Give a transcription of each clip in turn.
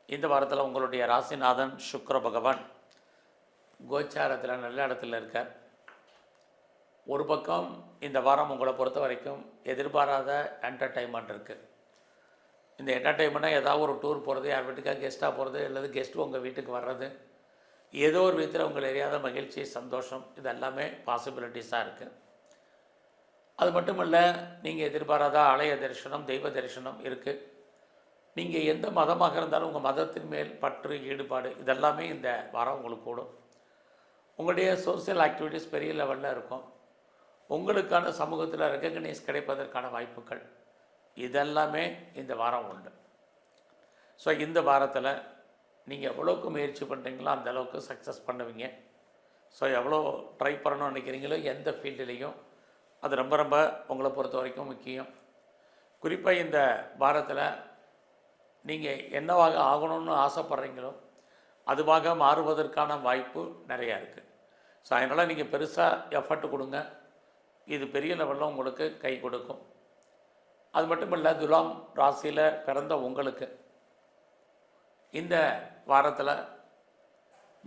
இந்த வாரத்தில் உங்களுடைய ராசிநாதன் சுக்கிர பகவான் கோச்சாரத்தில் நல்ல இடத்துல இருக்கார். ஒரு பக்கம் இந்த வாரம் உங்களை பொறுத்த வரைக்கும் எதிர்பாராத என்டர்டைன்மெண்ட் இருக்குது. இந்த என்டர்டைன்மெண்ட்டாக ஏதாவது ஒரு டூர் போகிறது, யார் வீட்டுக்காக கெஸ்ட்டாக போகிறது, அல்லது கெஸ்ட்டு உங்கள் வீட்டுக்கு வர்றது, ஏதோ ஒரு விதத்தில் உங்கள் எரியாத மகிழ்ச்சி, சந்தோஷம், இது எல்லாமே பாசிபிலிட்டிஸாக இருக்குது. அது மட்டும் இல்லை, நீங்கள் எதிர்பாராத ஆலய தரிசனம், தெய்வ தரிசனம் இருக்குது. நீங்கள் எந்த மதமாக இருந்தாலும் உங்கள் மதத்தின் மேல் பற்று, ஈடுபாடு இதெல்லாமே இந்த வாரம் உங்களுக்கு கூடும். உங்களுடைய சோசியல் ஆக்டிவிட்டீஸ் பெரிய லெவலில் இருக்கும். உங்களுக்கான சமூகத்தில் ரெகக்னைஸ் கிடைப்பதற்கான வாய்ப்புகள் இதெல்லாமே இந்த வாரம் உண்டு. ஸோ இந்த வாரத்தில் நீங்கள் எவ்வளோக்கு முயற்சி பண்ணுறீங்களோ அந்த அளவுக்கு சக்ஸஸ் பண்ணுவீங்க. ஸோ எவ்வளோ ட்ரை பண்ணணும்னு நினைக்கிறீங்களோ எந்த ஃபீல்டுலேயும் அது ரொம்ப ரொம்ப உங்களை பொறுத்த வரைக்கும் முக்கியம். குறிப்பாக இந்த வாரத்தில் நீங்கள் என்னவாக ஆகணும்னு ஆசைப்பட்றீங்களோ அதுவாக மாறுவதற்கான வாய்ப்பு நிறையா இருக்குது. ஸோ அதனால் நீங்கள் பெருசாக எஃபர்ட் கொடுங்க, இது பெரிய லெவலில் உங்களுக்கு கை கொடுக்கும். அது மட்டும் இல்லை, துலாம் ராசியில் பிறந்த உங்களுக்கு இந்த வாரத்தில்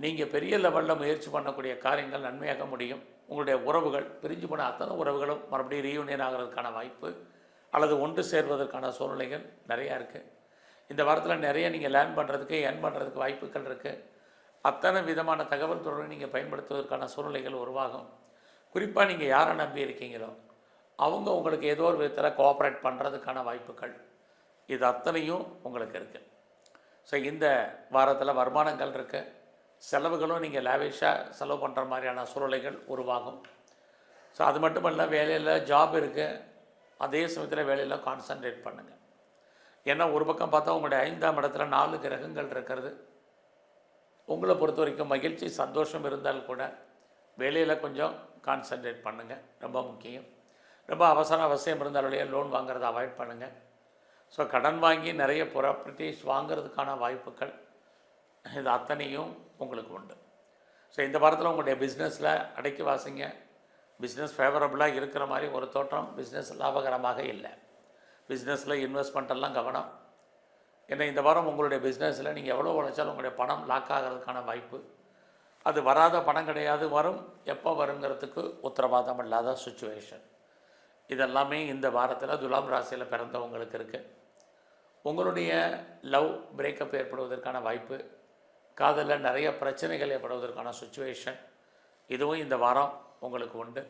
நீங்கள் பெரிய லெவலில் முயற்சி பண்ணக்கூடிய காரியங்கள் நன்மையாக முடியும். உங்களுடைய உறவுகள், பிரிஞ்சு போன அத்தனை உறவுகளும் மறுபடியும் ரீயூனியன் ஆகிறதுக்கான வாய்ப்பு அல்லது ஒன்று சேர்வதற்கான சூழ்நிலைகள் நிறையா இருக்குது. இந்த வாரத்தில் நிறைய நீங்கள் லேர்ன் பண்ணுறதுக்கு, ஏர்ன் பண்ணுறதுக்கு வாய்ப்புகள் இருக்குது. அத்தனை விதமான தகவல் தொடர்பை நீங்கள் பயன்படுத்துவதற்கான சூழ்நிலைகள் உருவாகும். குறிப்பாக நீங்கள் யாரை நம்பி இருக்கீங்களோ அவங்க உங்களுக்கு ஏதோ ஒரு விதத்தில் கோஆப்ரேட் பண்ணுறதுக்கான வாய்ப்புகள் இது அத்தனையும் உங்களுக்கு இருக்குது. ஸோ இந்த வாரத்தில் வருமானங்கள் இருக்குது, செலவுகளும் நீங்கள் லேவிஷாக செலவு பண்ணுற மாதிரியான சூழ்நிலைகள் உருவாகும். ஸோ அது மட்டும் இல்லை, வேலையில் ஜாப் இருக்குது, அதே சமயத்தில் வேலையில் கான்சன்ட்ரேட் பண்ணுங்கள். ஏன்னா ஒரு பக்கம் பார்த்தா உங்களுடைய 5ஆம் இடத்துல 4 கிரகங்கள் இருக்கிறது. உங்களை பொறுத்த வரைக்கும் மகிழ்ச்சி, சந்தோஷம் இருந்தால் கூட வேலையில் கொஞ்சம் கான்சன்ட்ரேட் பண்ணுங்கள், ரொம்ப முக்கியம். ரொம்ப அவசியம் இருந்தாலுடைய லோன் வாங்குறதை அவாய்ட் பண்ணுங்கள். ஸோ கடன் வாங்கி நிறைய ப்ராப்பர்ட்டிஸ் வாங்கிறதுக்கான வாய்ப்புகள் இது அத்தனையும் உங்களுக்கு உண்டு. ஸோ இந்த வாரத்தில் உங்களுடைய பிஸ்னஸில் அடக்கி வாசிங்க. பிஸ்னஸ் ஃபேவரபுளாக இருக்கிற மாதிரி ஒரு தோற்றம், பிஸ்னஸ் லாபகரமாக இல்லை. பிஸ்னஸில் இன்வெஸ்ட்மெண்ட்டெல்லாம் கவனம். ஏன்னா இந்த வாரம் உங்களுடைய பிஸ்னஸில் நீங்கள் எவ்வளோ உழைச்சாலும் உங்களுடைய பணம் லாக் ஆகிறதுக்கான வாய்ப்பு, அது வராத பணம் கிடையாது, வரும், எப்போ வருங்கிறதுக்கு உத்தரவாதம் இல்லாத சுச்சுவேஷன் இதெல்லாமே இந்த வாரத்தில் துலாம் ராசியில் பிறந்தவங்களுக்கு இருக்குது. உங்களுடைய லவ் பிரேக்கப் ஏற்படுவதற்கான வாய்ப்பு, காதலில் நிறைய பிரச்சனைகள் ஏற்படுவதற்கான சுச்சுவேஷன் இதுவும் இந்த வாரம் உங்களுக்கு உண்டு.